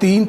3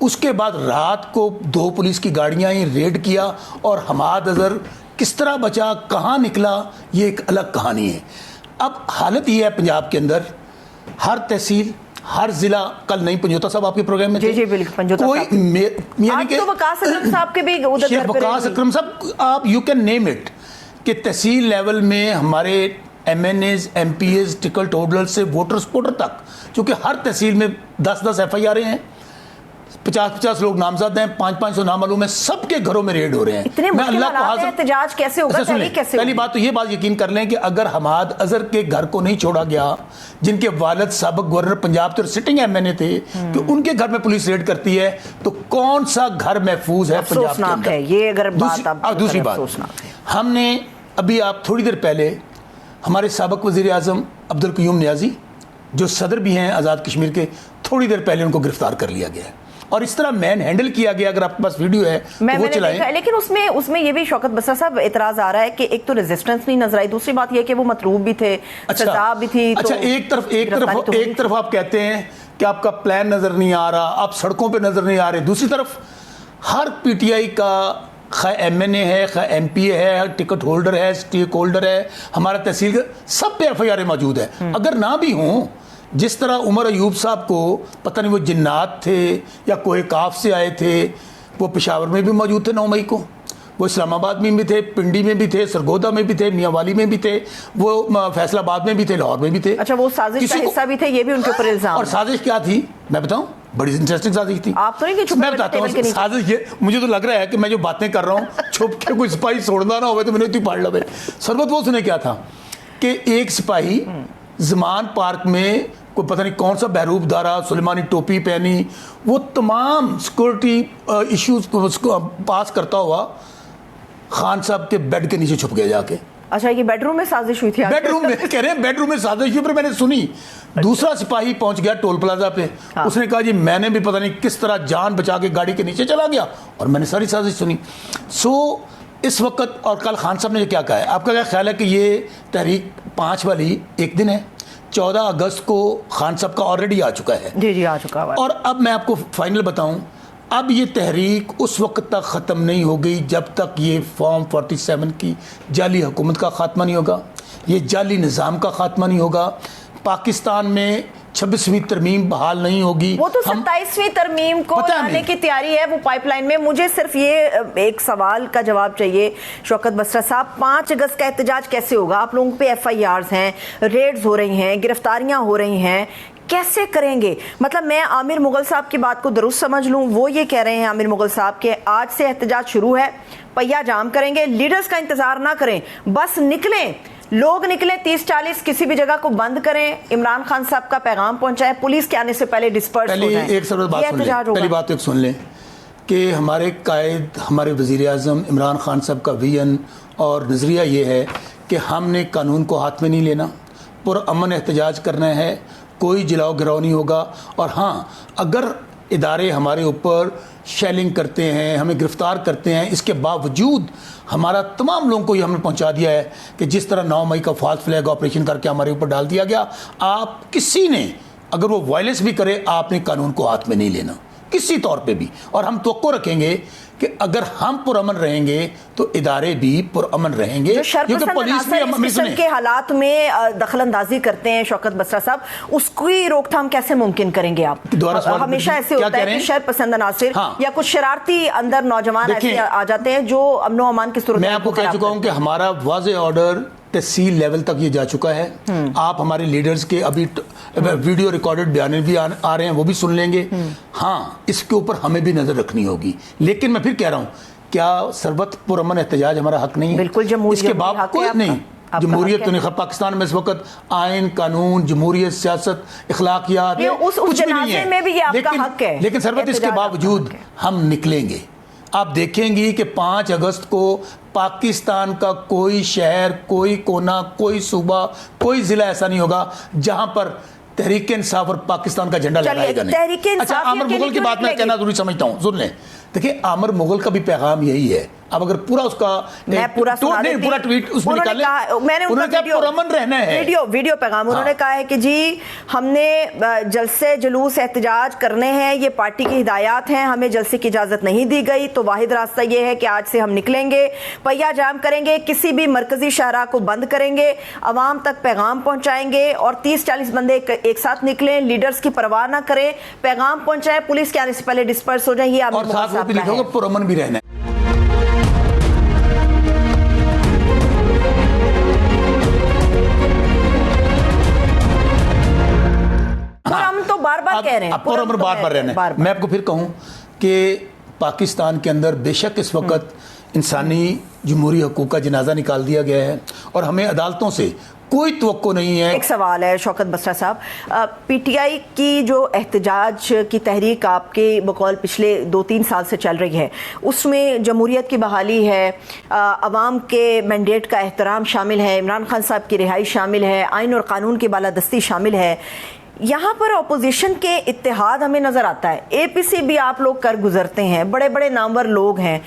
اس کے بعد رات کو 2 پولیس کی گاڑیاں ہی ریڈ کیا اور حماد اظہر کس طرح بچا, کہاں نکلا, یہ ایک الگ کہانی ہے. اب حالت یہ ہے پنجاب کے اندر ہر تحصیل, ہر ضلع, کل نہیں پنجوتا صاحب آپ کے پروگرام میں تھے, جی بالکل پنجوتا کوئی یعنی کہ وقاص اکرم صاحب کے بھی ادھر شیخ وقاص اکرم صاحب, آپ یو کین نیم اٹ, کہ تحصیل لیول میں ہمارے M N As, M P As, ticket holder سے ووٹر سپورٹر تک, چونکہ ہر تحصیل میں 10 ایف آئی آر ہیں, 50 لوگ نامزد ہیں, 500 نامعلوم ہیں, سب کے گھروں میں ریڈ ہو رہے ہیں. میں اللہ کو حاضر, احتجاج کیسے ہوگا, تحریک کیسے ہوگی؟ پہلی بات تو یہ بات یقین کر لیں کہ اگر حماد اظہر کے گھر کو نہیں چھوڑا گیا, جن کے والد سابق گورنر پنجاب تھے اور سٹنگ ایم این اے تھے, کہ ان کے گھر میں پولیس ریڈ کرتی ہے, تو کون سا گھر محفوظ ہے پنجاب کے اندر؟ یہ اگر دوسری بات, ہم نے ابھی آپ تھوڑی دیر پہلے ہمارے سابق وزیر اعظم عبدالقیوم نیازی, جو صدر بھی ہیں آزاد کشمیر کے, تھوڑی دیر پہلے ان کو گرفتار کر لیا گیا ہے, اور اس طرح مین ہینڈل کیا گیا. اگر آپ کے پاس ویڈیو ہے تو وہ چلائیں. لیکن اس میں یہ بھی شوکت بسرا صاحب اعتراض آ رہا ہے کہ ایک تو ریزسٹنس نہیں نظر آئی, دوسری بات یہ کہ وہ مطلوب بھی تھے, سزا بھی تھی. اچھا, ایک طرف آپ کہتے ہیں کہ آپ کا پلان نظر نہیں آ رہا, آپ سڑکوں پہ نظر نہیں آ رہے, دوسری طرف ہر پی ٹی آئی کا خواہ ایم این اے ہے, خواہ ایم پی اے ہے, ٹکٹ ہولڈر ہے, اسٹیک ہولڈر ہے, ہمارا تحصیل کا, سب پہ ایف آئی آر موجود ہے. اگر نہ بھی ہوں, جس طرح عمر ایوب صاحب کو پتہ نہیں وہ جنات تھے یا کوہ کاف سے آئے تھے, وہ پشاور میں بھی موجود تھے 9 مئی کو, وہ اسلام آباد میں بھی تھے, پنڈی میں بھی تھے, سرگودا میں بھی تھے, میاں والی میں بھی تھے, وہ فیصل آباد میں بھی تھے, لاہور میں بھی تھے. اچھا, وہ سازش کا حصہ بھی تھے, یہ بھی ان کے اوپر الزام. اور سازش کیا تھی میں بتاؤں, بڑی انٹرسٹنگ سازش تھی. آپ تو نہیں, میں بتاتا ہوں سازش یہ, مجھے تو لگ رہا ہے کہ میں جو باتیں کر رہا ہوں چھپ کے کوئی سپاہی چھوڑنا نہ ہوئے تو میں نے اتنی پاڑ لو. سربت وہ سنے کیا تھا کہ ایک سپاہی زمان پارک میں کوئی پتہ نہیں کون سا بہروب دارا, سلیمانی ٹوپی پہنی, وہ تمام سیکورٹی ایشوز کو پاس کرتا ہوا خان صاحب کے بیڈ کے نیچے چھپ گیا جا کے. اچھا, یہ بیڈ روم میں سازش ہوئی تھی؟ بیڈ روم میں کہہ رہے ہیں, بیڈ روم میں سازش ہوئی, پر میں نے سنی. دوسرا سپاہی پہنچ گیا ٹول پلازا پہ, اس نے کہا جی میں نے بھی پتہ نہیں کس طرح جان بچا کے گاڑی کے نیچے چلا گیا اور میں نے ساری سازش سنی. اس وقت, اور کل خان صاحب نے کیا کہا ہے, آپ کا کیا خیال ہے کہ یہ تحریک 5 والی ایک دن ہے, 14 اگست کو خان صاحب کا آلریڈی آ چکا ہے. جی آ چکا ہے. اور اب میں آپ کو فائنل بتاؤں, اب یہ تحریک اس وقت تک ختم نہیں ہو گئی جب تک یہ فارم 47 کی جعلی حکومت کا خاتمہ نہیں ہوگا, یہ جعلی نظام کا خاتمہ نہیں ہوگا. پاکستان میں 26ویں ترمیم بحال نہیں ہوگی. وہ تو 27ویں ترمیم کو لانے کی تیاری ہے, وہ پائپ لائن میں. مجھے صرف یہ ایک سوال کا جواب چاہیے شوکت بسرا صاحب, 5 اگست کا احتجاج کیسے ہوگا؟ آپ لوگوں پہ ایف آئی آرز ہیں, ریڈز ہو رہی ہیں, گرفتاریاں ہو رہی ہیں, کیسے کریں گے؟ مطلب میں عامر مغل صاحب کی بات کو درست سمجھ لوں, وہ یہ کہہ رہے ہیں عامر مغل صاحب کہ آج سے احتجاج شروع ہے, پہیا جام کریں گے, لیڈرز کا انتظار نہ کریں, بس نکلیں, لوگ نکلیں, 30-40 کسی بھی جگہ کو بند کریں, عمران خان صاحب کا پیغام پہنچائیں, پولیس کے آنے سے پہلے ڈسپرس ہو جائیں. پہلی بات ایک سن لیں کہ ہمارے قائد, ہمارے وزیر اعظم عمران خان صاحب کا ویژن اور نظریہ یہ ہے کہ ہم نے قانون کو ہاتھ میں نہیں لینا, پرامن احتجاج کرنا ہے, کوئی جلاؤ گراؤ نہیں ہوگا. اور ہاں, اگر ادارے ہمارے اوپر شیلنگ کرتے ہیں, ہمیں گرفتار کرتے ہیں, اس کے باوجود ہمارا تمام لوگوں کو یہ ہم نے پہنچا دیا ہے کہ جس طرح 9 مئی کا فالس فلیگ آپریشن کر کے ہمارے اوپر ڈال دیا گیا, آپ کسی نے اگر وہ وائلنس بھی کرے, آپ نے قانون کو ہاتھ میں نہیں لینا کسی طور پہ بھی. اور ہم توقع رکھیں گے کہ اگر ہم پرامن رہیں گے تو ادارے بھی پرامن رہیں گے. جو پولیس بھی کے حالات میں دخل اندازی کرتے ہیں شوکت بسرا صاحب, اس کی روک تھام کیسے ممکن کریں گے آپ؟ ہمیشہ ایسے ہوتا ہے کہ شر پسند عناصر یا کچھ شرارتی اندر نوجوان ایسے آ جاتے ہیں جو امن و امان کی صورت. میں آپ کو کہہ چکا ہوں کہ ہمارا واضح آرڈر تحصیل لیول تک یہ جا چکا ہے. آپ ہمارے لیڈرز کے ابھی ویڈیو ریکارڈڈ بیانے بھی آ رہے ہیں, وہ بھی سن لیں گے. ہاں, اس کے اوپر ہمیں بھی نظر رکھنی ہوگی. لیکن میں پھر کہہ رہا ہوں, کیا سربت پرامن احتجاج ہمارا حق نہیں ہے؟ بالکل, اس کے بعد کوئی نہیں. جمہوریت تو نہیں, پاکستان میں اس وقت آئین, قانون, جمہوریت, سیاست, اخلاقیات کچھ بھی نہیں ہے. لیکن سربت اس کے باوجود ہم نکلیں گے. آپ دیکھیں گی کہ 5 اگست کو پاکستان کا کوئی شہر, کوئی کونا, کوئی صوبہ, کوئی ضلع ایسا نہیں ہوگا جہاں پر تحریک انصاف اور پاکستان کا جھنڈا لہرائے گا نہیں. اچھا, عامر مغل کی بات میں کہنا ضروری سمجھتا ہوں, سن لیں. دیکھیں, عامر مغل کا بھی پیغام یہی ہے اب اگر پورا اس کا میں پورا ٹویٹ اس میں نکالیں, میں نے انہوں نے کہا پرامن رہنا ہے, ویڈیو پیغام انہوں نے کہا ہے کہ جی ہم نے جلسے جلوس احتجاج کرنے ہیں, یہ پارٹی کی ہدایات ہیں, ہمیں جلسے کی اجازت نہیں دی گئی, تو واحد راستہ یہ ہے کہ آج سے ہم نکلیں گے, پہیا جام کریں گے, کسی بھی مرکزی شاہراہ کو بند کریں گے, عوام تک پیغام پہنچائیں گے, اور 30-40 بندے ایک ساتھ نکلیں, لیڈرز کی پرواہ نہ کریں, پیغام پہنچائیں, پولیس کے آنے سے پہلے ڈسپرس ہو جائیں. یہ اور ساتھ وہ بھی لکھو گے پرامن بھی رہنا ہے. ہم تو بار بار کہہ رہے ہیں پرامن بار بار رہنا ہے. میں آپ کو پھر کہوں کہ پاکستان کے اندر بے شک اس وقت انسانی جمہوری حقوق کا جنازہ نکال دیا گیا ہے, اور ہمیں عدالتوں سے کوئی توقع نہیں ہے. ایک سوال ہے شوکت بسرا صاحب, پی ٹی آئی کی جو احتجاج کی تحریک آپ کے بقول پچھلے 2-3 سال سے چل رہی ہے, اس میں جمہوریت کی بحالی ہے, عوام کے مینڈیٹ کا احترام شامل ہے, عمران خان صاحب کی رہائی شامل ہے, آئین اور قانون کی بالادستی شامل ہے, یہاں پر اپوزیشن کے اتحاد ہمیں نظر آتا ہے. اے پی سی بھی آپ لوگ کر گزرتے ہیں, بڑے بڑے نامور لوگ ہیں,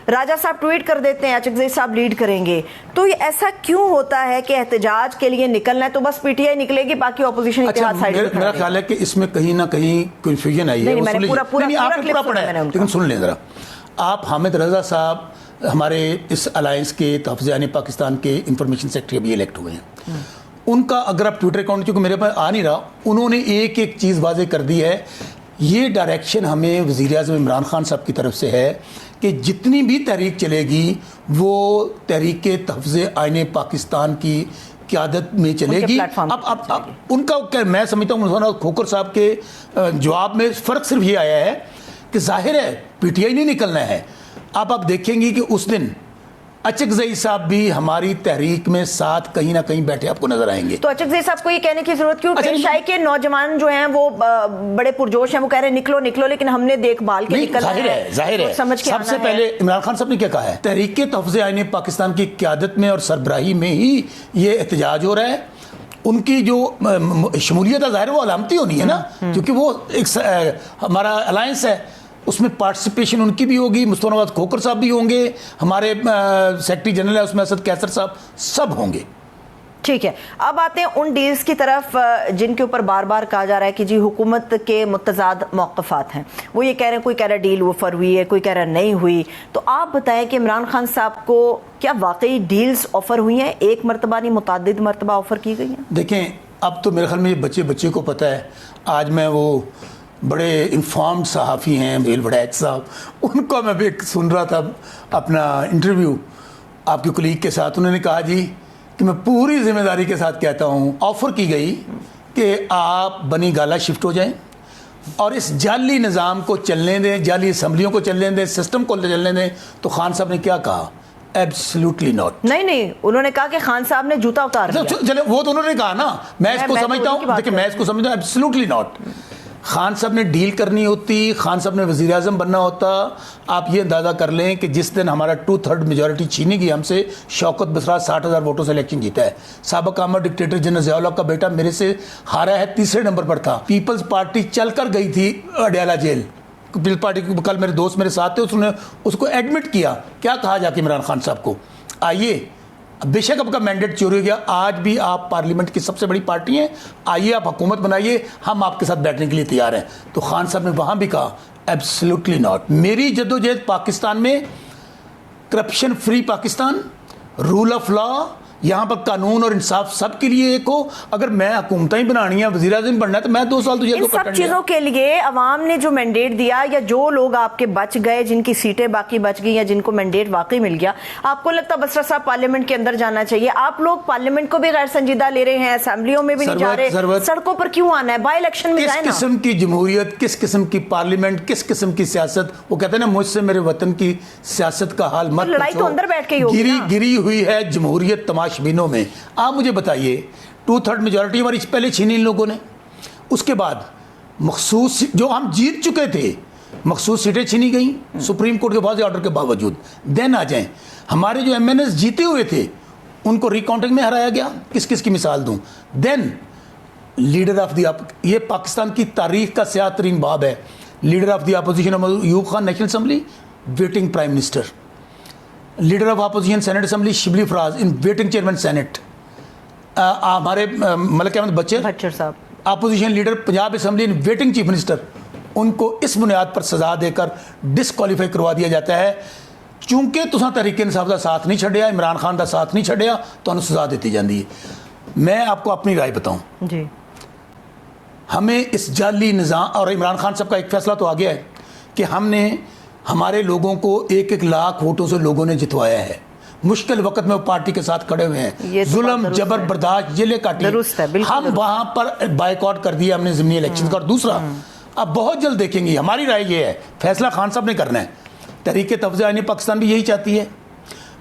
راجہ صاحب ٹویٹ کر دیتے ہیں اچکزئی صاحب لیڈ کریں گے, تو یہ ایسا کیوں ہوتا ہے کہ احتجاج کے لیے نکلنا ہے تو بس پی ٹی آئی نکلے گی, باقی اپوزیشن اتحاد سائیڈ پہ کھڑا میرا خیال ہے کہ اس میں کہیں نہ کہیں کنفیوژن آئی ہے. میں نے پورا پڑھا ہے, لیکن سن لیں ذرا. آپ حامد رضا صاحب ہمارے اس الائنس کے تحفظ عین پاکستان کے انفارمیشن سیکرٹری ابھی الیکٹ ہوئے ہیں. ان کا اگر آپ ٹویٹر اکاؤنٹ, چونکہ میرے پاس آ نہیں رہا, انہوں نے ایک چیز واضح کر دی ہے, یہ ڈائریکشن ہمیں وزیر اعظم عمران خان صاحب کی طرف سے ہے کہ جتنی بھی تحریک چلے گی وہ تحریک تحفظ آئین پاکستان کی قیادت میں چلے گی. اب ان کا میں سمجھتا ہوں مولانا کھوکھر صاحب کے جواب میں فرق صرف یہ آیا ہے کہ ظاہر ہے پی ٹی آئی نہیں نکلنا ہے. آپ دیکھیں گی کہ اس دن اچکزئی صاحب بھی ہماری تحریک میں ساتھ کہیں نہ کہیں بیٹھے آپ کو نظر آئیں گے. تو اچکزئی صاحب کو یہ کہنے کی ضرورت کیوں؟ پیشائی کے نوجوان جو ہیں وہ بڑے پرجوش ہیں, وہ کہہ رہے ہیں نکلو نکلو, لیکن ہم نے دیکھ بھال کے نکلنا ہے. ظاہر ہے سب سے پہلے عمران خان صاحب نے کیا کہا ہے, تحریک تحفظ آئین پاکستان کی قیادت میں اور سربراہی میں ہی یہ احتجاج ہو رہا ہے. ان کی جو شمولیت ہے ظاہر وہ علامتی ہونی ہے نا, کیونکہ وہ ایک ہمارا الائنس ہے, اس میں پارٹیسپیشن ان کی بھی ہوگی, مصطفیٰ نواز کھوکھر صاحب بھی ہوں گے, ہمارے سیکرٹری جنرل ہے اس میں اسد کیسر صاحب, سب ہوں گے. ٹھیک ہے, اب آتے ہیں ان ڈیلز کی طرف جن کے اوپر بار بار کہا جا رہا ہے کہ جی حکومت کے متضاد موقفات ہیں. وہ یہ کہہ رہے ہیں, کوئی کہہ رہا ہے ڈیل وفر ہوئی ہے, کوئی کہہ رہا نہیں ہوئی. تو آپ بتائیں کہ عمران خان صاحب کو کیا واقعی ڈیلز آفر ہوئی ہیں, ایک مرتبہ نہیں متعدد مرتبہ آفر کی گئی ہیں؟ دیکھیں اب تو میرے خیال میں بچے کو پتہ ہے. آج میں وہ بڑے انفارمڈ صحافی ہیں ویل وڈیک صاحب, ان کو میں بھی سن رہا تھا اپنا انٹرویو آپ کے کلیگ کے ساتھ, انہوں نے کہا جی کہ میں پوری ذمہ داری کے ساتھ کہتا ہوں, آفر کی گئی کہ آپ بنی گالا شفٹ ہو جائیں اور اس جعلی نظام کو چلنے دیں, جعلی اسمبلیوں کو چلنے دیں, سسٹم کو چلنے دیں. تو خان صاحب نے کیا کہا, ایبسلیوٹلی ناٹ. نہیں, انہوں نے کہا کہ خان صاحب نے جوتا اتار دیا. چلے وہ تو انہوں نے کہا نا, میں اس کو سمجھتا ہوں, دیکھیں میں اس کو سمجھتا ہوں ایبسلیوٹلی ناٹ. خان صاحب نے ڈیل کرنی ہوتی, خان صاحب نے وزیر اعظم بننا ہوتا. آپ یہ اندازہ کر لیں کہ جس دن ہمارا 2/3 میجورٹی چھینی گئی ہم سے, شوکت بسرا 60,000 ووٹوں سے الیکشن جیتا ہے. سابق عامر ڈکٹیٹر جنرل ضیاء الحق کا بیٹا میرے سے ہارا ہے, 3رے نمبر پر تھا. پیپلز پارٹی چل کر گئی تھی اڈیالہ جیل, پیپلز پارٹی کل میرے دوست میرے ساتھ تھے, اس نے اس کو ایڈمٹ کیا. کیا کہا جا کے عمران خان صاحب کو, آئیے بے شک آپ کا مینڈیٹ چوری ہو گیا, آج بھی آپ پارلیمنٹ کی سب سے بڑی پارٹی ہیں, آئیے آپ حکومت بنائیے, ہم آپ کے ساتھ بیٹھنے کے لیے تیار ہیں. تو خان صاحب نے وہاں بھی کہا ایبسلیوٹلی ناٹ. میری جدوجہد پاکستان میں corruption free Pakistan, rule of law, یہاں پر قانون اور انصاف سب کے لیے ایک ہو. اگر میں حکومتیں ہی بنانی ہے, وزیر اعظم بننا ہے, تو میں 2 سال تو ان سب چیزوں کے لیے عوام نے جو مینڈیٹ دیا, یا جو لوگ آپ کے بچ گئے, جن کی سیٹیں باقی بچ گئی, یا جن کو مینڈیٹ واقعی مل گیا, آپ کو لگتا بسرا صاحب پارلیمنٹ کے اندر جانا چاہیے؟ آپ لوگ پارلیمنٹ کو بھی غیر سنجیدہ لے رہے ہیں, اسمبلیوں میں بھی نہیں جا رہے, سڑکوں پر کیوں آنا ہے؟ بائی الیکشن میں جائیں نا. کس قسم کی جمہوریت, کس قسم کی پارلیمنٹ, کس قسم کی سیاست. وہ کہتے ہیں نا, مجھ سے میرے وطن کی سیاست کا حال مت پوچھو, لڑائی تو اندر بیٹھ کے ہی ہوگی نا. گری ہوئی ہے جمہوریت تماشبینوں میں. آپ مجھے بتائیے, 2/3 میجورٹی ہماری پہلے چھینی ان لوگوں نے, اس کے بعد مخصوص جو ہم جیت چکے تھے مخصوص سیٹیں چھینی گئیں سپریم کورٹ کے واضح آرڈر کے باوجود. دین آ جائیں, ہمارے جو ایم این ایس جیتے ہوئے تھے ان کو ریکاؤنٹنگ میں ہرایا گیا. کس کس کی مثال دوں. دین لیڈر آف دی, یہ پاکستان کی تاریخ کا سیاہ ترین باب ہے, leader of the opposition Ayub Khan national assembly, waiting prime minister. Leader of opposition senate assembly Shibli Faraz in waiting chairman senate. ہمارے ملک احمد بچر صاحب opposition leader Punjab assembly in waiting chief minister, ان کو اس بنیاد پر سزا دے کر ڈسکوالیفائی کروا دیا جاتا ہے چونکہ تساں تحریک انصاف کا ساتھ نہیں چھڈیا, عمران خان کا ساتھ نہیں چھڈیا, تو انہوں سزا دیتی جاتی ہے. میں آپ کو اپنی رائے بتاؤں جی, ہمیں اس جعلی نظام, اور عمران خان صاحب کا ایک فیصلہ تو آ گیا ہے کہ ہم نے ہمارے لوگوں کو 1-1 لاکھ ووٹوں سے لوگوں نے جتوایا ہے, مشکل وقت میں وہ پارٹی کے ساتھ کھڑے ہوئے ہیں, ظلم جبر برداشت جیلیں کاٹی, ہم وہاں پر بائیک آؤٹ کر دیا ہم نے ضمنی الیکشن کا. اور دوسرا اب بہت جلد دیکھیں گے, ہماری رائے یہ ہے, فیصلہ خان صاحب نے کرنا ہے, تحریک تفضیل آئین پاکستان بھی یہی چاہتی ہے,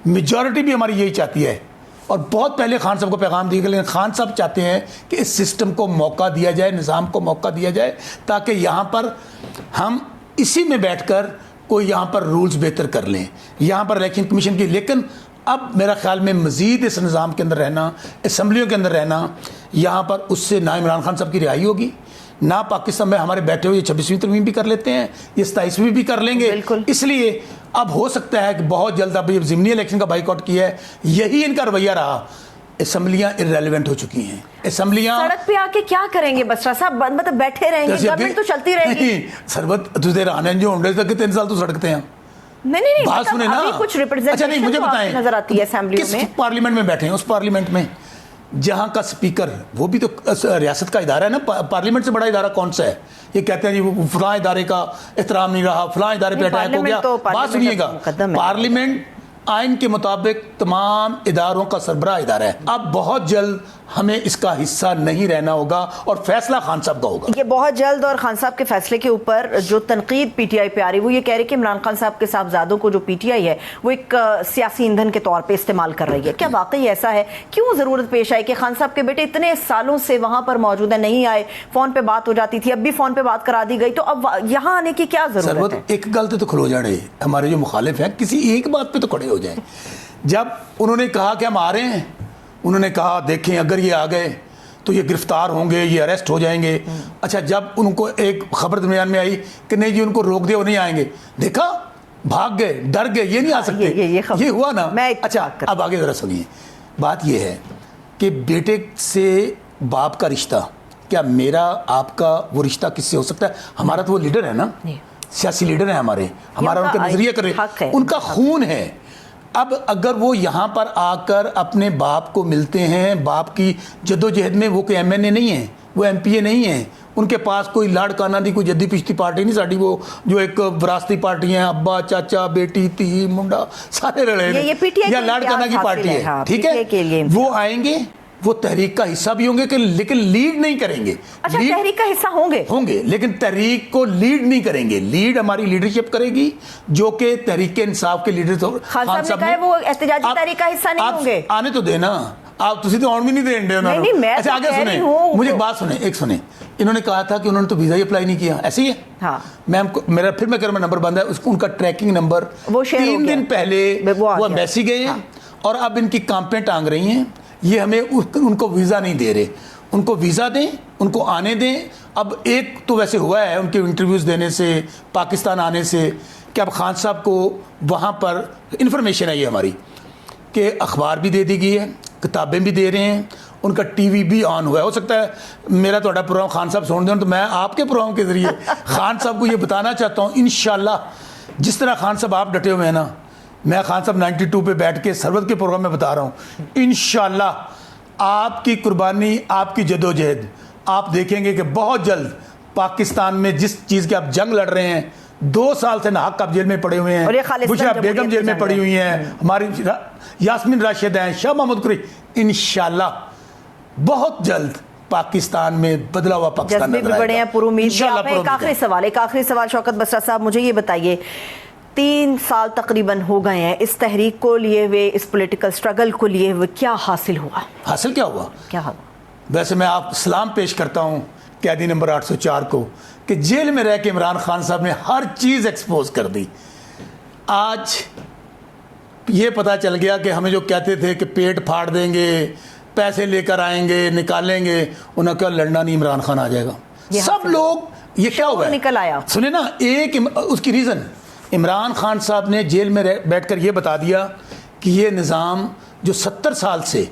میجورٹی بھی ہماری یہی چاہتی ہے, اور بہت پہلے خان صاحب کو پیغام دیا گیا, لیکن خان صاحب چاہتے ہیں کہ اس سسٹم کو موقع دیا جائے, نظام کو موقع دیا جائے, تاکہ یہاں پر ہم اسی میں بیٹھ کر کوئی یہاں پر رولز بہتر کر لیں, یہاں پر الیکشن کمیشن کی. لیکن اب میرا خیال میں مزید اس نظام کے اندر رہنا, اسمبلیوں کے اندر رہنا, یہاں پر اس سے نہ عمران خان صاحب کی رہائی ہوگی, نہ پاکستان میں ہمارے بیٹھے ہوئے 26ویں ترمیم بھی کر لیتے ہیں, یہ 27ویں بھی کر لیں گے. اس لیے اب ہو سکتا ہے کہ بہت جلد, اب یہ ضمنی الیکشن کا بائیک آؤٹ کیا ہے, یہی ان کا رویہ رہا, اسمبلیاں ارریلیونٹ ہو چکی ہیں. اسمبلیاں سڑک پہ آ کے کیا کریں گے بسرا صاحب, مطلب بیٹھے رہیں گے, گورنمنٹ تو چلتی رہے گی. سربت تجھے رہنے جو ہونڈے تک 3 سال تو سڑکتے ہیں. نہیں بات سنیں نا, کچھ ریپرزینٹیشن مجھے بتائیں نظر آتی ہے اسمبلیوں میں, کس پارلیمنٹ میں بیٹھے ہیں, اس پارلیمنٹ میں جہاں کا سپیکر وہ بھی تو ریاست کا ادارہ ہے نا, پارلیمنٹ سے بڑا ادارہ کون سا ہے؟ یہ کہتے ہیں جی وہ فلاں ادارے کا احترام نہیں رہا, فلاں ادارے پہ اٹیک ہو گیا. بات سنیے گا, پارلیمنٹ آئین کے مطابق تمام اداروں کا سربراہ ادارہ ہے. اب بہت جلد ہمیں اس کا حصہ نہیں رہنا ہوگا اور فیصلہ خان صاحب کا ہوگا. یہ بہت جلد, اور خان صاحب کے فیصلے کے اوپر جو تنقید پی ٹی آئی پہ آ رہی, وہ یہ کہہ رہی کہ عمران خان صاحب کے صاحبزادوں کو جو پی ٹی آئی ہے وہ ایک سیاسی ایندھن کے طور پہ استعمال کر رہی ہے. کیا واقعی ایسا ہے؟ کیوں ضرورت پیش آئی کہ خان صاحب کے بیٹے اتنے سالوں سے وہاں پر موجود ہیں, نہیں آئے, فون پہ بات ہو جاتی تھی, اب بھی فون پہ بات کرا دی گئی, تو اب یہاں آنے کی کیا ضرورت ہے؟ ایک غلط تو کھلو جاڑے, ہمارے جو مخالف ہیں کسی ایک بات پہ تو کھڑے ہو جائیں. جب انہوں نے کہا کہ ہم آ رہے ہیں, انہوں نے کہا دیکھیں اگر یہ آ گئے تو یہ گرفتار ہوں گے, یہ اریسٹ ہو جائیں گے. اچھا, جب ان کو ایک خبر درمیان میں آئی کہ نہیں جی ان کو روک دیا, وہ نہیں آئیں گے, دیکھا بھاگ گئے, ڈر گئے, یہ نہیں آ سکتے, یہ ہوا نا. اچھا اب آگے ذرا سنیے, بات یہ ہے کہ بیٹے سے باپ کا رشتہ, کیا میرا آپ کا وہ رشتہ کس سے ہو سکتا ہے؟ ہمارا تو وہ لیڈر ہے نا, سیاسی لیڈر ہیں ہمارے, ہمارا ان کا نظریہ کرے, ان کا خون ہے. اب اگر وہ یہاں پر آ کر اپنے باپ کو ملتے ہیں, باپ کی جدوجہد میں, وہ کوئی ایم این اے نہیں ہیں, وہ ایم پی اے نہیں ہیں, ان کے پاس کوئی لاڑ کانا دی, کوئی جدی پشتی پارٹی نہیں ساڑی, وہ جو ایک وراثتی پارٹی ہیں, ابا چاچا بیٹی تھی منڈا سارے رلے ہیں, یا لاڑ کانا کی پارٹی ہے, ٹھیک ہے. وہ آئیں گے, وہ تحریک کا حصہ بھی ہوں گے لیکن لیڈ نہیں کریں گے. اچھا, تحریک کا حصہ ہوں گے لیکن تحریک کو لیڈ نہیں کریں گے. لیڈ ہماری لیڈرشپ کرے گی جو کہ تحریک انصاف کے لیڈر. خان صاحب نے کہا وہ احتجاجی تحریک کا حصہ نہیں ہوں گے. آنے تو دینا, آپ تسی تو آن بھی نہیں دیں دے. اچھا آگے سنیں, مجھے ایک بات سنیں, ایک سنیں. انہوں نے کہا تھا کہ انہوں نے تو ویزا ہی اپلائی نہیں کیا, ایسے ہی ہے. ہاں, میرا پھر میں کروں, نمبر بند ہے ان کا ٹریکنگ نمبر 3 دن پہلے وہ ایمبیسی گئے ہیں, اور اب ان کی کامپیں ٹانگ رہی ہیں. یہ ہمیں ان کو ویزا نہیں دے رہے, ان کو ویزا دیں, ان کو آنے دیں. اب ایک تو ویسے ہوا ہے ان کے انٹرویوز دینے سے, پاکستان آنے سے, کہ اب خان صاحب کو وہاں پر انفارمیشن ہے یہ ہماری کہ اخبار بھی دے دی گئی ہے, کتابیں بھی دے رہے ہیں, ان کا ٹی وی بھی آن ہوا ہے. ہو سکتا ہے میرا تھوڑا پروگرام خان صاحب سن دیں تو میں آپ کے پروگرام کے ذریعے خان صاحب کو یہ بتانا چاہتا ہوں, انشاءاللہ جس طرح خان صاحب آپ ڈٹے ہوئے ہیں نا, میں خان صاحب 92 پہ بیٹھ کے سرورت کے پروگرام میں بتا رہا ہوں, انشاءاللہ آپ کی قربانی, آپ کی جدوجہد, آپ دیکھیں گے کہ بہت جلد پاکستان میں جس چیز کے آپ جنگ لڑ رہے ہیں, 2 سال سے ناحق آپ جیل میں پڑے ہوئے ہیں, بشرا بیگم جیل میں پڑی ہوئی ہیں, ہماری یاسمین راشد ہیں, شاہ محمود قریشی, انشاءاللہ بہت جلد پاکستان میں بدلا ہوا پاکستان نظر آئے گا. بڑے ہیں, پر امید. ایک آخری سوال شوکت بسرا صاحب, مجھے یہ بتائیے, 3 سال تقریباً ہو گئے ہیں اس تحریک کو لیے ہوئے, اس پولیٹیکل سٹرگل کو لیے ہوئے, کیا حاصل ہوا؟ حاصل کیا ہوا؟ ویسے میں آپ سلام پیش کرتا ہوں قیدی نمبر 804 کو کہ جیل میں رہ کے عمران خان صاحب نے ہر چیز ایکسپوز کر دی. آج یہ پتا چل گیا کہ ہمیں جو کہتے تھے کہ پیٹ پھاڑ دیں گے, پیسے لے کر آئیں گے, نکالیں گے, انہیں کیا لڑنا نہیں, عمران خان آ جائے گا. سب لوگ یہ کیا ہوا ہے, نکل آیا. سنیں نا, ایک اس کی ریزن عمران خان صاحب نے جیل میں بیٹھ کر یہ بتا دیا کہ یہ نظام جو 70 سال سے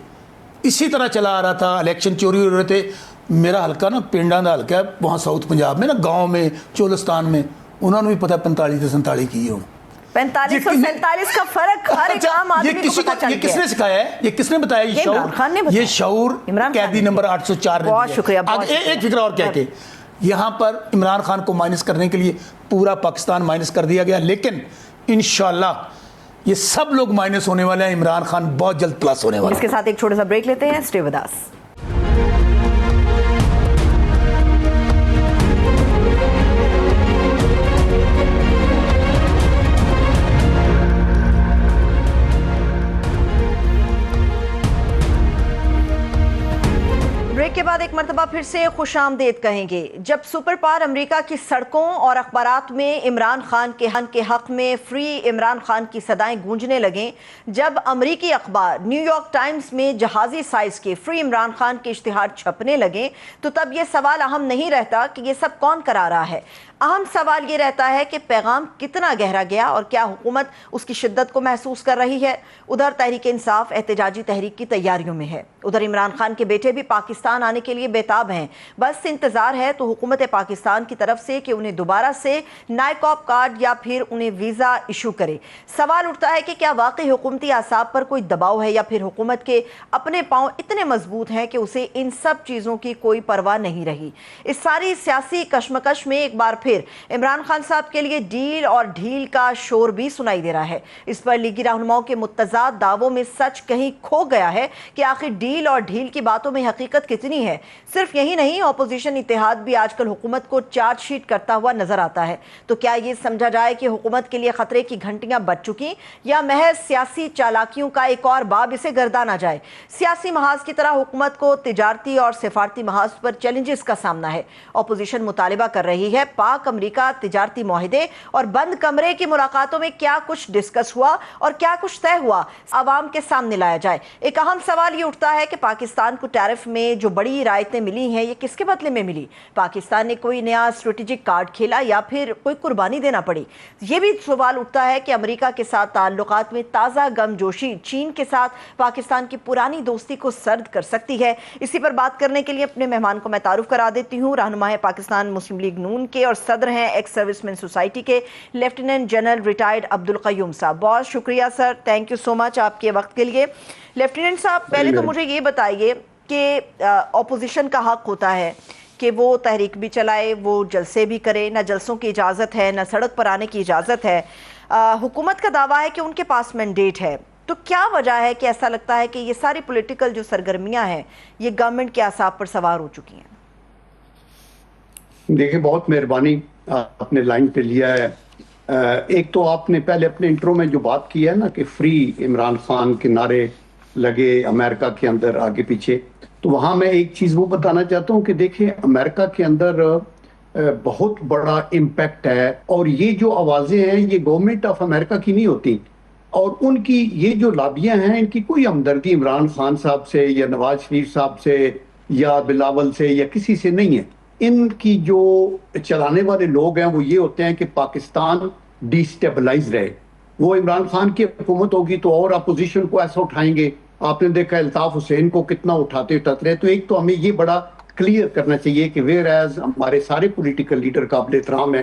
اسی طرح چلا آ رہا تھا, الیکشن چوری ہو رہے تھے. میرا حلقہ نا پنڈا دا حلقہ ہے وہاں ساؤتھ پنجاب میں نا, گاؤں میں چولستان میں, انہوں نے بھی پتہ 45 سے 47 کی ہے. 45 اور 47 کا فرق ہر ایک عام آدمی کو پتہ چل گیا. یہ کس نے سکھایا ہے, یہ کس نے بتایا یہ شعور؟ عمران خان نے بتایا. یہ شعور قیدی نمبر 804 نے. بہت شکریہ. ایک فکر اور کہہ کے یہاں پر عمران خان کو مائنس کرنے کے لیے پورا پاکستان مائنس کر دیا گیا, لیکن انشاءاللہ یہ سب لوگ مائنس ہونے والے ہیں, عمران خان بہت جلد پلس ہونے والا ہے. اس کے ساتھ ایک چھوٹا سا بریک لیتے ہیں. Stay with us. بریک کے بعد ایک مرتبہ پھر سے خوش آمدید کہیں گے. جب سپر پاور امریکہ کی سڑکوں اور اخبارات میں عمران خان کے حق میں فری عمران خان کی صدائیں گونجنے لگیں, جب امریکی اخبار نیو یارک ٹائمز میں جہازی سائز کے فری عمران خان کے اشتہار چھپنے لگیں, تو تب یہ سوال اہم نہیں رہتا کہ یہ سب کون کرا رہا ہے. اہم سوال یہ رہتا ہے کہ پیغام کتنا گہرا گیا اور کیا حکومت اس کی شدت کو محسوس کر رہی ہے. ادھر تحریک انصاف احتجاجی تحریک کی تیاریوں میں ہے, ادھر عمران خان کے بیٹے بھی پاکستان آنے کے لیے بےتاب ہیں. بس انتظار ہے تو حکومت پاکستان کی طرف سے کہ انہیں دوبارہ سے نائکاپ کارڈ یا پھر انہیں ویزا ایشو کرے. سوال اٹھتا ہے کہ کیا واقعی حکومتی اعصاب پر کوئی دباؤ ہے, یا پھر حکومت کے اپنے پاؤں اتنے مضبوط ہیں کہ اسے ان سب چیزوں کی کوئی پرواہ نہیں رہی. اس ساری سیاسی کشمکش میں ایک بار پھر عمران خان صاحب کے لیے ڈیل اور ڈھیل کا شور بھی سنائی دے رہا ہے. اس پر لیگی رہنماؤں کے متضاد دعووں میں سچ کہیں کھو گیا ہے کہ آخر ڈیل اور ڈھیل کی باتوں میں حقیقت کتنی ہے. صرف یہی نہیں, اپوزیشن اتحاد بھی آج کل حکومت کو چارج شیٹ کرتا ہوا نظر آتا ہے. تو کیا یہ سمجھا جائے کہ حکومت کے لیے خطرے کی گھنٹیاں بج چکی, یا محض سیاسی چالاکیوں کا ایک اور باب اسے گردانا جائے؟ سیاسی محاذ کی طرح حکومت کو تجارتی اور سفارتی محاذ پر چیلنجز کا سامنا ہے. اپوزیشن مطالبہ کر رہی ہے پاک امریکہ تجارتی معاہدے اور بند کمرے کی ملاقاتوں میں کیا کچھ ڈسکس ہوا اور کیا کچھ طے ہوا عوام کے سامنے لایا جائے. ایک اہم سوال یہ اٹھتا ہے کہ پاکستان کو ٹیرف میں جو بڑی رعایتیں ملی ہیں یہ کس کے بدلے میں ملی؟ پاکستان نے کوئی نیا اسٹریٹجک کارڈ کھیلا یا پھر کوئی قربانی دینا پڑی؟ یہ بھی سوال اٹھتا ہے کہ امریکہ کے ساتھ تعلقات میں تازہ گم جوشی چین کے ساتھ پاکستان کی پرانی دوستی کو سرد کر سکتی ہے. اسی پر بات کرنے کے لیے اپنے مہمان کو میں تعارف کرا دیتی ہوں. رہنما ہے پاکستان مسلم لیگ نون کے اور صدر ہیں ایکس سروس مین سوسائٹی کے لیفٹیننٹ جنرل ریٹائرڈ عبدالقیوم صاحب. بہت شکریہ سر, تھینک یو سو مچ آپ کے وقت کے لیے. لیفٹیننٹ صاحب, پہلے تو مجھے یہ بتائیے کہ اپوزیشن کا حق ہوتا ہے کہ وہ تحریک بھی چلائے, وہ جلسے بھی کرے, نہ جلسوں کی اجازت ہے نہ سڑک پر آنے کی اجازت ہے. حکومت کا دعویٰ ہے کہ ان کے پاس مینڈیٹ ہے. تو کیا وجہ ہے کہ ایسا لگتا ہے کہ یہ ساری پولیٹیکل جو سرگرمیاں ہیں یہ گورنمنٹ کے اعصاب پر سوار ہو چکی ہیں؟ دیکھیں, بہت مہربانی آپ نے لائن پہ لیا ہے. ایک تو آپ نے پہلے اپنے انٹرو میں جو بات کی ہے نا کہ فری عمران خان کے نعرے لگے امریکہ کے اندر آگے پیچھے, تو وہاں میں ایک چیز وہ بتانا چاہتا ہوں کہ دیکھیں امریکہ کے اندر بہت بڑا امپیکٹ ہے, اور یہ جو آوازیں ہیں یہ گورنمنٹ آف امریکہ کی نہیں ہوتی, اور ان کی یہ جو لابیاں ہیں ان کی کوئی ہمدردی عمران خان صاحب سے یا نواز شریف صاحب سے یا بلاول سے یا کسی سے نہیں ہے. ان کی جو چلانے والے لوگ ہیں وہ یہ ہوتے ہیں کہ پاکستان ڈی سٹیبلائز رہے. وہ عمران خان کی حکومت ہوگی تو اور اپوزیشن کو ایسا اٹھائیں گے. آپ نے دیکھا الطاف حسین کو کتنا اٹھاتے رہے. تو ایک تو ہمیں یہ بڑا کلیئر کرنا چاہیے کہ ویئر ایز ہمارے سارے پولیٹیکل لیڈر قابل احترام ہیں,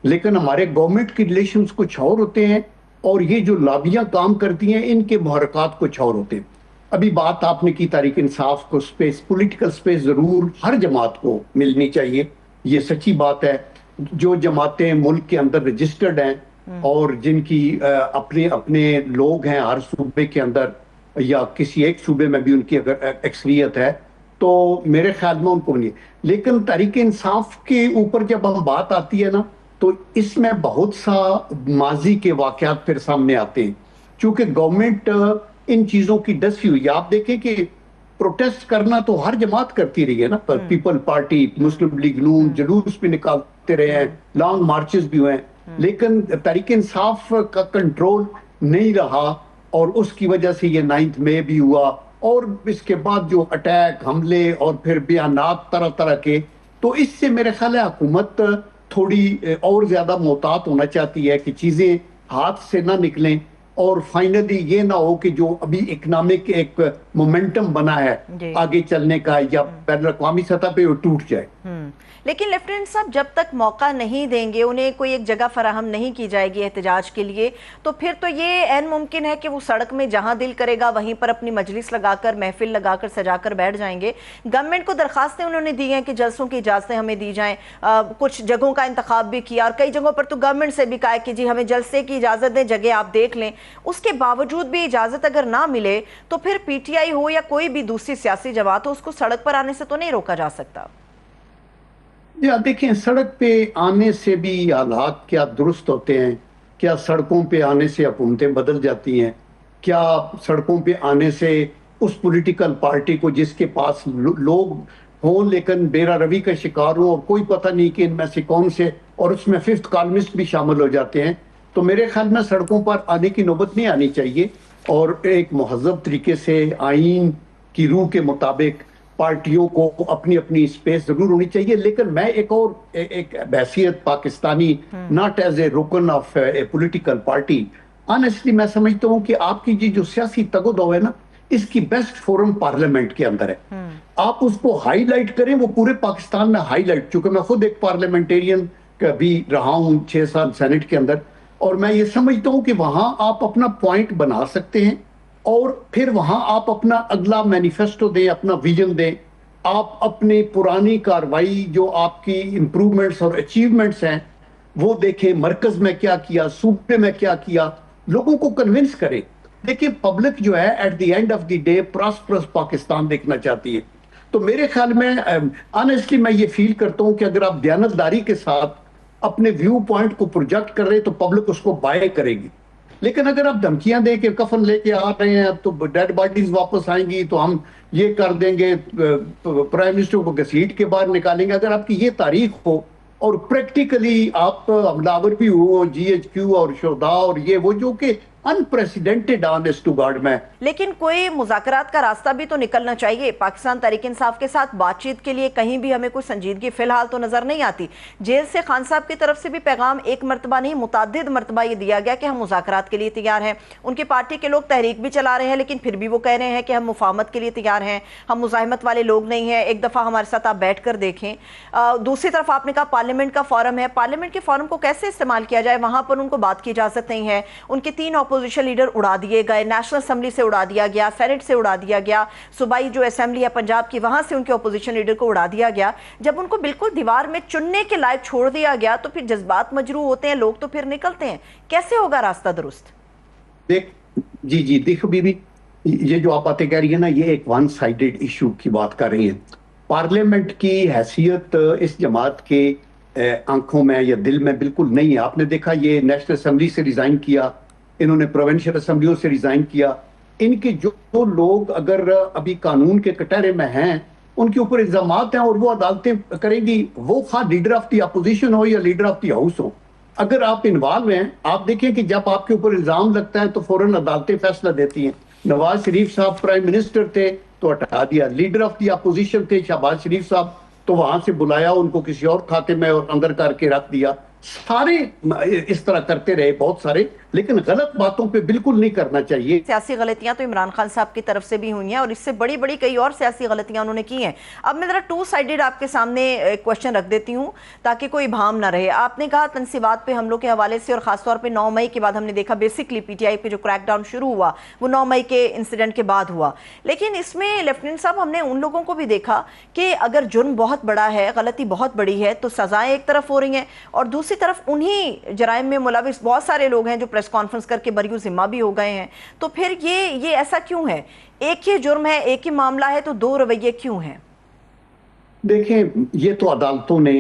لیکن ہمارے گورنمنٹ کی ریلیشنز کچھ اور ہوتے ہیں, اور یہ جو لابیاں کام کرتی ہیں ان کے محرکات کچھ اور ہوتے ہیں. ابھی بات آپ نے کی تحریک انصاف کو سپیس, پولیٹیکل سپیس ضرور ہر جماعت کو ملنی چاہیے, یہ سچی بات ہے. جو جماعتیں ملک کے اندر رجسٹرڈ ہیں اور جن کی اپنے اپنے لوگ ہیں ہر صوبے کے اندر یا کسی ایک صوبے میں بھی ان کی اگر اکثریت ہے تو میرے خیال میں ان کو نہیں. لیکن تحریک انصاف کے اوپر جب ہم بات آتی ہے نا تو اس میں بہت سا ماضی کے واقعات پھر سامنے آتے ہیں, چونکہ گورنمنٹ ان چیزوں کی ڈسی ہوئی. آپ دیکھیں کہ پروٹیسٹ کرنا تو ہر جماعت کرتی رہی ہے نا, پیپل پارٹی, مسلم لیگ نون جلوس بھی نکالتے رہے ہیں, لانگ مارچز بھی ہوئے ہیں, لیکن تحریک انصاف کا کنٹرول نہیں رہا, اور اس کی وجہ سے یہ 9 مئی بھی ہوا, اور اس کے بعد جو اٹیک, حملے اور پھر بیانات طرح طرح کے, تو اس سے میرے خیال ہے حکومت تھوڑی اور زیادہ محتاط ہونا چاہتی ہے کہ چیزیں ہاتھ سے نہ نکلیں اور فائنلی یہ نہ ہو کہ جو ابھی اکنامک ایک مومنٹم بنا ہے آگے چلنے کا یا بین الاقوامی سطح پہ وہ ٹوٹ جائے. لیکن لیفٹیننٹ صاحب جب تک موقع نہیں دیں گے، انہیں کوئی ایک جگہ فراہم نہیں کی جائے گی احتجاج کے لیے، تو پھر تو یہ عین ممکن ہے کہ وہ سڑک میں جہاں دل کرے گا وہیں پر اپنی مجلس لگا کر، محفل لگا کر، سجا کر بیٹھ جائیں گے. گورنمنٹ کو درخواستیں انہوں نے دی ہیں کہ جلسوں کی اجازتیں ہمیں دی جائیں، کچھ جگہوں کا انتخاب بھی کیا اور کئی جگہوں پر تو گورنمنٹ سے بھی کہا کہ جی ہمیں جلسے کی اجازت دیں، جگہ آپ دیکھ لیں. اس کے باوجود بھی اجازت اگر نہ ملے تو پھر پی ٹی آئی ہو یا کوئی بھی دوسری سیاسی جماعت ہو، اس کو سڑک پر آنے سے تو نہیں روکا جا سکتا. یا دیکھیں، سڑک پہ آنے سے بھی حالات کیا درست ہوتے ہیں؟ کیا سڑکوں پہ آنے سے حکومتیں بدل جاتی ہیں؟ کیا سڑکوں پہ آنے سے اس پولیٹیکل پارٹی کو جس کے پاس لوگ ہوں لیکن بیرا روی کا شکار ہوں اور کوئی پتہ نہیں کہ ان میں سے کون سے، اور اس میں ففتھ کالمسٹ بھی شامل ہو جاتے ہیں، تو میرے خیال میں سڑکوں پر آنے کی نوبت نہیں آنی چاہیے. اور ایک مہذب طریقے سے آئین کی روح کے مطابق پارٹیوں کو اپنی اپنی اسپیس ضرور ہونی چاہیے. لیکن میں ایک بحیثیت پاکستانی، ناٹ ایز اے رکن of a political party, honestly میں سمجھتا ہوں کہ آپ کی جو سیاسی تگ و دو ہے نا، اس کی بیسٹ فورم پارلیمنٹ کے اندر ہے. آپ اس کو ہائی لائٹ کریں، وہ پورے پاکستان میں ہائی لائٹ، چونکہ میں خود ایک پارلیمنٹیرین بھی رہا ہوں 6 سال سینٹ کے اندر، اور میں یہ سمجھتا ہوں کہ وہاں آپ اپنا پوائنٹ بنا سکتے ہیں اور پھر وہاں آپ اپنا اگلا مینیفیسٹو دیں، اپنا ویژن دیں. آپ اپنی پرانی کاروائی جو آپ کی امپروومنٹس اور اچیومنٹس ہیں وہ دیکھیں، مرکز میں کیا کیا، صوبے میں کیا کیا، لوگوں کو کنونس کریں. دیکھیں، پبلک جو ہے at the end of the day prosperous Pakistan دیکھنا چاہتی ہے. تو میرے خیال میں آنیسٹلی میں یہ فیل کرتا ہوں کہ اگر آپ دیانتداری کے ساتھ اپنے ویو پوائنٹ کو پروجیکٹ کر رہے تو پبلک اس کو بائے کرے گی. لیکن اگر آپ دھمکیاں دیں کہ کفن لے کے آ رہے ہیں تو ڈیڈ باڈیز واپس آئیں گی تو ہم یہ کر دیں گے، پرائم منسٹر کو گھسیٹ کے باہر نکالیں گے، اگر آپ کی یہ تاریخ ہو اور پریکٹیکلی آپ حملہ بھی ہو جی ایچ کیو اور شہداء اور یہ وہ جو کہ unprecedented honest to God میں. لیکن کوئی مذاکرات کا راستہ بھی تو نکلنا چاہیے. پاکستان تحریک انصاف کے ساتھ بات چیت کے لیے کہیں بھی ہمیں کوئی سنجیدگی فی الحال تو نظر نہیں آتی. جیل سے خان صاحب کی طرف سے بھی پیغام ایک مرتبہ نہیں متعدد مرتبہ یہ دیا گیا کہ ہم مذاکرات کے لیے تیار ہیں. ان کی پارٹی کے لوگ تحریک بھی چلا رہے ہیں لیکن پھر بھی وہ کہہ رہے ہیں کہ ہم مفاہمت کے لیے تیار ہیں، ہم مزاحمت والے لوگ نہیں ہیں، ایک دفعہ ہمارے ساتھ آپ بیٹھ کر دیکھیں. دوسری طرف آپ نے کہا پارلیمنٹ کا فورم ہے، پارلیمنٹ کے فورم کو کیسے استعمال کیا جائے؟ وہاں پر ان کو بات کی اجازت نہیں ہے. ان کے 3 اپوزیشن لیڈر اڑا دیے گئے، نیشنل اسمبلی سے اڑا دیا گیا، سینٹ سے اڑا دیا گیا، صوبائی جو اسمبلی ہے پنجاب کی وہاں سے ان کے اپوزیشن لیڈر کو اڑا دیا گیا. جب ان کو بالکل دیوار میں چننے کے لائق چھوڑ دیا گیا تو پھر جذبات مجروح ہوتے ہیں، لوگ تو پھر نکلتے ہیں. کیسے ہوگا راستہ درست؟ دیکھو بی بی، یہ جو آپ باتیں کہہ رہی ہیں نا، یہ ایک ون سائیڈڈ ایشو کی بات کر رہی ہیں. پارلیمنٹ کی حیثیت اس جماعت کے آنکھوں میں یا دل میں بالکل نہیں ہے. آپ نے دیکھا یہ نیشنل اسمبلی سے ریزائن کیا، انہوں نے پروونشل اسمبلیوں سے ریزائن کیا. ان کے جو لوگ اگر ابھی قانون کے کٹہرے میں ہیں ان کے اوپر الزامات ہیں اور وہ عدالتیں کریں گی، وہ خواہ لیڈر آف دی اپوزیشن ہو یا لیڈر آف دی ہاؤس ہو. اگر آپ انوالو ہیں، آپ دیکھیں کہ جب آپ کے اوپر الزام لگتا ہے تو فوراً عدالتیں فیصلہ دیتی ہیں. نواز شریف صاحب پرائم منسٹر تھے تو ہٹا دیا، لیڈر آف دی اپوزیشن تھے شہباز شریف صاحب تو وہاں سے بلایا، ان کو کسی اور کھاتے میں اور اندر کر کے رکھ دیا. سارے اس طرح کرتے رہے بہت سارے، لیکن غلط باتوں پہ بالکل نہیں کرنا چاہیے. سیاسی غلطیاں تو عمران خان صاحب کی طرف سے بھی ہوئی ہیں اور اس سے بڑی بڑی کئی اور سیاسی غلطیاں انہوں نے کی ہیں. اب میں ذرا 2 سائیڈڈ آپ کے سامنے کوشچن رکھ دیتی ہوں تاکہ کوئی ابہام نہ رہے. آپ نے کہا تنصیبات پہ حملوں کے حوالے سے اور خاص طور پہ 9 مئی کے بعد ہم نے دیکھا بیسکلی پی ٹی آئی پہ جو کریک ڈاؤن شروع ہوا وہ 9 مئی کے انسیڈنٹ کے بعد ہوا. لیکن اس میں لیفٹیننٹ صاحب ہم نے ان لوگوں کو بھی دیکھا کہ اگر جرم بہت بڑا ہے، غلطی بہت بڑی ہے تو سزائیں ایک طرف ہو رہی ہیں اور دوسری طرف انہی جرائم میں ملوث بہت سارے لوگ ہیں جو پریس کانفرنس کر کے بریو ذمہ بھی ہو گئے ہیں. تو پھر یہ ایسا کیوں ہے؟ ایک ہی جرم ہے، ایک ہی معاملہ ہے تو 2 رویے کیوں ہیں؟ دیکھیں، یہ تو عدالتوں نے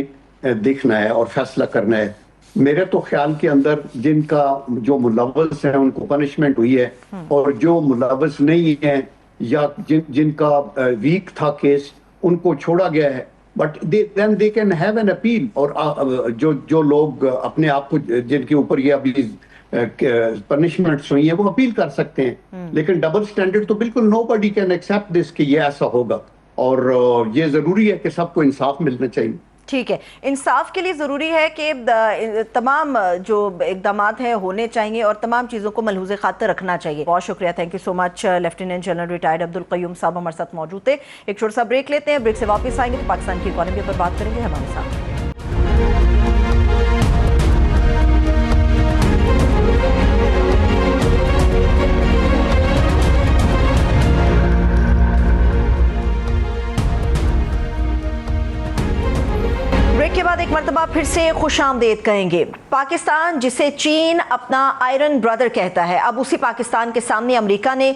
دیکھنا ہے اور فیصلہ کرنا ہے. میرے تو خیال کے اندر جن کا جو ملوث ہے ان کو پنشمنٹ ہوئی ہے اور جو ملوث نہیں ہے یا جن کا ویک تھا کیس ان کو چھوڑا گیا ہے. But then they can have an appeal. اور جو لوگ اپنے آپ کو جن کے اوپر یہ ابھی پنشمنٹس ہوئی ہیں وہ اپیل کر سکتے ہیں. لیکن ڈبل سٹینڈرڈ تو بالکل nobody can accept this کہ یہ ایسا ہوگا، اور یہ ضروری ہے کہ سب کو انصاف ملنا چاہیے. ٹھیک ہے, انصاف کے لیے ضروری ہے کہ تمام جو اقدامات ہیں ہونے چاہیے اور تمام چیزوں کو ملحوظ خاطر رکھنا چاہیے. بہت شکریہ, thank you so much. Lieutenant general retired Abdul Qayyum صاحب ہمارے ساتھ موجود تھے. ایک چھوٹا سا بریک لیتے ہیں, بریک سے واپس آئیں گے تو پاکستان کی اکانومی پر بات کریں گے. ہمارے ساتھ بریک کے بعد ایک مرتبہ پھر سے خوش آمدید کہیں گے. پاکستان جسے چین اپنا آئرن برادر کہتا ہے, اب اسی پاکستان کے سامنے امریکہ نے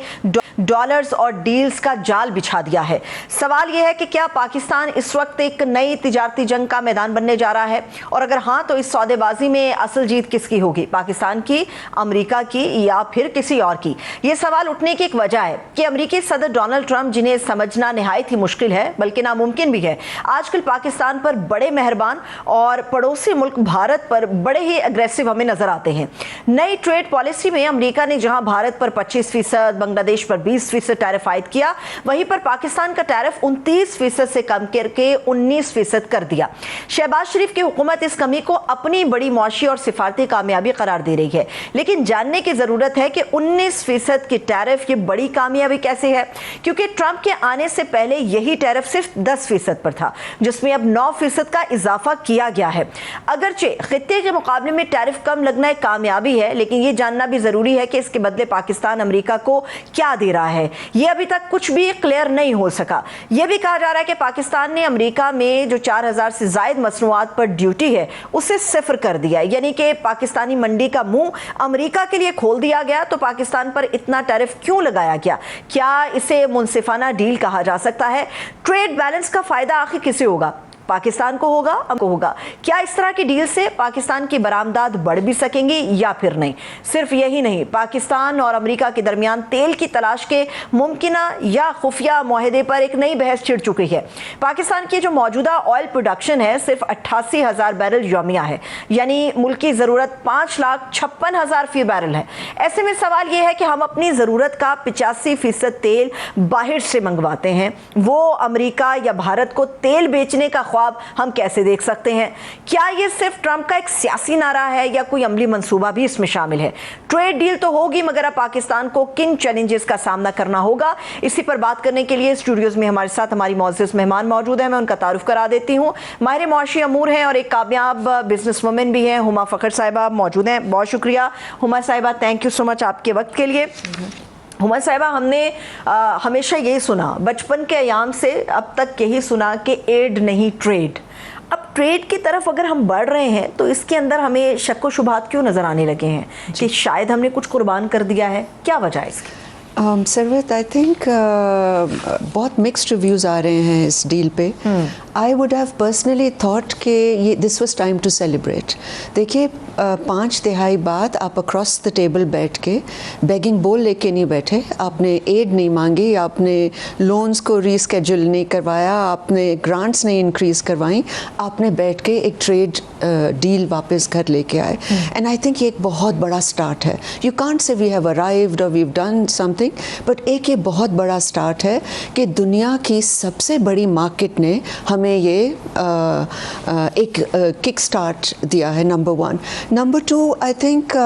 ڈالرز اور ڈیلز کا جال بچھا دیا ہے. سوال یہ ہے کہ کیا پاکستان اس وقت ایک نئی تجارتی جنگ کا میدان بننے جا رہا ہے, اور اگر ہاں تو اس سودے بازی میں اصل جیت کس کی ہوگی, پاکستان کی, امریکہ کی یا پھر کسی اور کی؟ یہ سوال اٹھنے کی ایک وجہ ہے کہ امریکی صدر ڈونلڈ ٹرمپ, جنہیں سمجھنا نہایت ہی مشکل ہے بلکہ ناممکن بھی ہے, آج کل پاکستان پر بڑے مہربان اور پڑوسی ملک بھارت پر بڑے ہی اگریسو ہمیں نظر آتے ہیں. نئی ٹریڈ پالیسی میں امریکہ نے جہاں بھارت پر 25%, بنگلہ دیش پر 20% ٹیرف عائد کیا, وہیں پر پاکستان کا ٹیرف 29% سے کم کر کے 19% کر دیا. شہباز شریف کی حکومت اس کمی کو اپنی بڑی معاشی اور سفارتی کامیابی قرار دے رہی ہے, لیکن جاننے کی ضرورت ہے کہ 19% کی ٹیرف یہ بڑی کامیابی کیسے ہے, کیونکہ ٹرمپ کے آنے سے پہلے یہی ٹیرف صرف 10% پر تھا, جس میں اب 9% کا اضافہ کیا گیا ہے. اگرچہ خطے کے مقابلے میں ٹیرف کم لگنا ایک کامیابی ہے, لیکن یہ جاننا بھی ضروری ہے کہ اس کے بدلے پاکستان امریکہ کو کیا دے رہا ہے. یہ ابھی تک کچھ بھی کلیئر نہیں ہو سکا. یہ بھی کہا جا رہا ہے کہ پاکستان نے امریکہ میں جو 4000 سے زائد مصنوعات پر ڈیوٹی ہے اسے 0 کر دیا, یعنی کہ پاکستانی منڈی کا منہ امریکہ کے لیے کھول دیا گیا. تو پاکستان پر اتنا ٹیرف کیوں لگایا گیا؟ کیا اسے منصفانہ ڈیل کہا جا سکتا ہے؟ ٹریڈ بیلنس کا فائدہ آخر کسے ہوگا, پاکستان کو ہوگا, ہم کو ہوگا؟ کیا اس طرح کی ڈیل سے پاکستان کی برآمدات بڑھ بھی سکیں گی یا پھر نہیں؟ صرف یہی نہیں, پاکستان اور امریکہ کے درمیان تیل کی تلاش کے ممکنہ یا خفیہ معاہدے پر ایک نئی بحث چھڑ چکی ہے. پاکستان کی جو موجودہ آئل پروڈکشن ہے صرف 88,000 بیرل یومیہ ہے, یعنی ملکی ضرورت 5,56,000 فی بیرل ہے. ایسے میں سوال یہ ہے کہ ہم اپنی ضرورت کا 85% تیل باہر سے منگواتے ہیں, وہ امریکہ یا بھارت کو تیل بیچنے کا خواب ہم کیسے دیکھ سکتے ہیں؟ کیا یہ صرف ٹرمپ کا ایک سیاسی نعرہ ہے یا کوئی عملی منصوبہ بھی اس میں شامل ہے؟ ٹریڈ ڈیل تو ہوگی, مگر اب پاکستان کو کن چیلنجز کا سامنا کرنا ہوگا؟ اسی پر بات کرنے کے لیے اسٹوڈیوز میں ہمارے ساتھ ہماری معزز مہمان موجود ہیں. میں ان کا تعارف کرا دیتی ہوں. ماہر معاشی امور ہیں اور ایک کامیاب بزنس وومن بھی ہیں, ہما فخر صاحبہ موجود ہیں. بہت شکریہ ہما صاحبہ, تھینک یو سو مچ آپ کے وقت کے لیے. ہما صاحبہ, ہم نے ہمیشہ یہی سنا, بچپن کے ایام سے اب تک یہی سنا کہ ایڈ نہیں ٹریڈ. اب ٹریڈ کی طرف اگر ہم بڑھ رہے ہیں تو اس کے اندر ہمیں شک و شبہات کیوں نظر آنے لگے ہیں کہ شاید ہم نے کچھ قربان کر دیا ہے؟ کیا وجہ ہے اس کی؟ سروت, آئی تھنک بہت مکسڈ ریویوز آ رہے ہیں اس ڈیل پہ. I would have personally thought کہ یہ this was time to celebrate. دیکھیے 5 دہائی بعد آپ اکراس دا ٹیبل بیٹھ کے بیگنگ بول لے کے نہیں بیٹھے, آپ نے ایڈ نہیں مانگی, آپ نے لونز کو ری اسکیجول نہیں کروایا, آپ نے گرانٹس نہیں انکریز کروائیں, آپ نے بیٹھ کے ایک ٹریڈ ڈیل واپس گھر لے کے آئے. اینڈ آئی تھنک یہ ایک بہت بڑا اسٹارٹ ہے. You can't say we have arrived اور we've done something, but ایک یہ بہت بڑا اسٹارٹ ہے کہ دنیا کی سب سے بڑی مارکیٹ نے ہمیں یہ ایک کک اسٹارٹ دیا ہے. نمبر 1. نمبر 2, آئی تھنک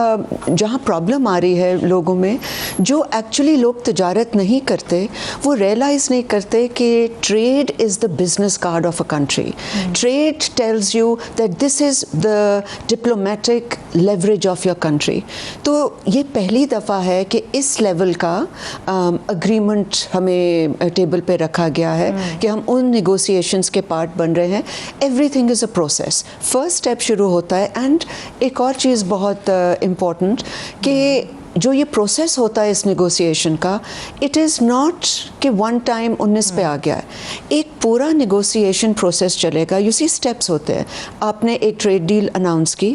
جہاں پرابلم آ رہی ہے لوگوں میں, جو ایکچولی لوگ تجارت نہیں کرتے وہ ریئلائز نہیں کرتے کہ trade is the business card of a country. Trade tells you that this is the diplomatic leverage of your country. تو یہ پہلی دفعہ ہے کہ اس لیول کا اگریمنٹ ہمیں ٹیبل پہ رکھا گیا ہے کہ ہم ان نیگوسیشنز کے پارٹ بن رہے ہیں. Every thing is a process. First step شروع ہوتا ہے. اینڈ ایک اور چیز بہت امپورٹنٹ کہ جو یہ پروسیس ہوتا ہے اس نیگوسیشن کا, اٹ از ناٹ کہ ون ٹائم 19 پہ آ گیا ہے. ایک پورا نیگوسیشن پروسیس چلے گا. یو سی اسٹیپس ہوتے ہیں. آپ نے ایک ٹریڈ ڈیل اناؤنس کی,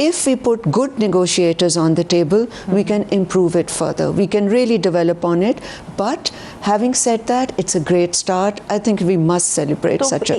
If we put good negotiators on the table, we can improve it further. We can really develop on it. But having said that, it's a great start. I think we must celebrate such a.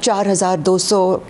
4200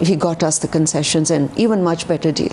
he got us the concessions and even much better deal.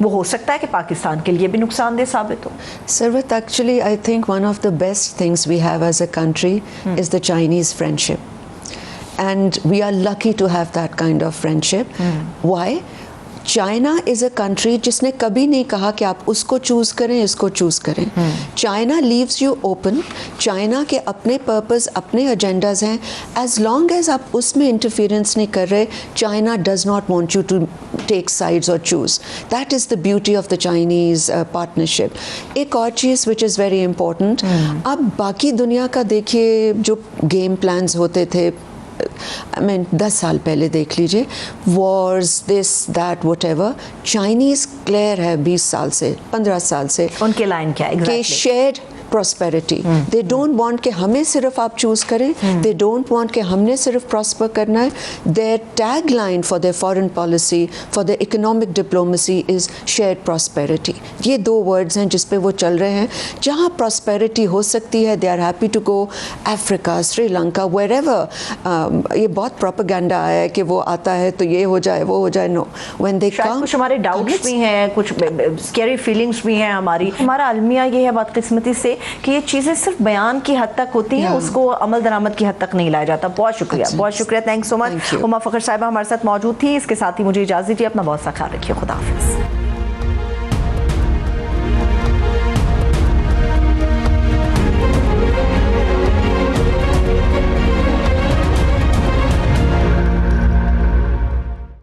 وہ ہو سکتا ہے کہ پاکستان کے لیے بھی نقصان دہ ثابت ہو؟ Sarwat, actually, I think one of the best things we have as a country is the Chinese friendship. And we are lucky to have that kind of friendship. Why? China is a country جس نے کبھی نہیں کہا کہ آپ اس کو choose کریں اس کو چوز کریں. China leaves you open. China کے اپنے پرپز اپنے ایجنڈاز ہیں. As long as آپ اس میں انٹرفیئرنس نہیں کر رہے, China does not want you to take sides or choose. That is the beauty of the Chinese partnership. ایک اور چیز which is very important, اب باقی دنیا کا دیکھیے جو گیم پلانز ہوتے تھے, I mean 10 سال پہلے دیکھ لیجئے, wars, this, that, whatever. Chinese clear ہے 20 سال سے 15 سال سے ان کے لائن کیا ہے کہ shared prosperity. They don't want کہ ہمیں صرف آپ چوز کریں. They don't want کہ ہم نے صرف prosper کرنا ہے. Their tagline for their foreign policy, for their economic diplomacy is shared prosperity. یہ 2 words ہیں جس پہ وہ چل رہے ہیں. جہاں prosperity ہو سکتی ہے, they are happy to go Africa, Sri Lanka, wherever. یہ بہت propaganda آیا ہے کہ وہ آتا ہے تو یہ ہو جائے وہ ہو جائے. No. When they come, کچھ ہمارے ڈاؤٹس بھی ہیں, کچھ اسکیری فیلنگس بھی ہیں ہماری. ہمارا المیہ یہ ہے بدقسمتی سے کہ یہ چیزیں صرف بیان کی حد تک ہوتی ہیں, اس کو عمل درآمد کی حد تک نہیں لایا جاتا. بہت شکریہ, بہت شکریہ, تھینک سو مچ. ہما فخر صاحبہ ہمارے ساتھ موجود تھی. اس کے ساتھ ہی مجھے اجازت دیجیے, اپنا بہت سا خیال رکھیے. خدا حافظ.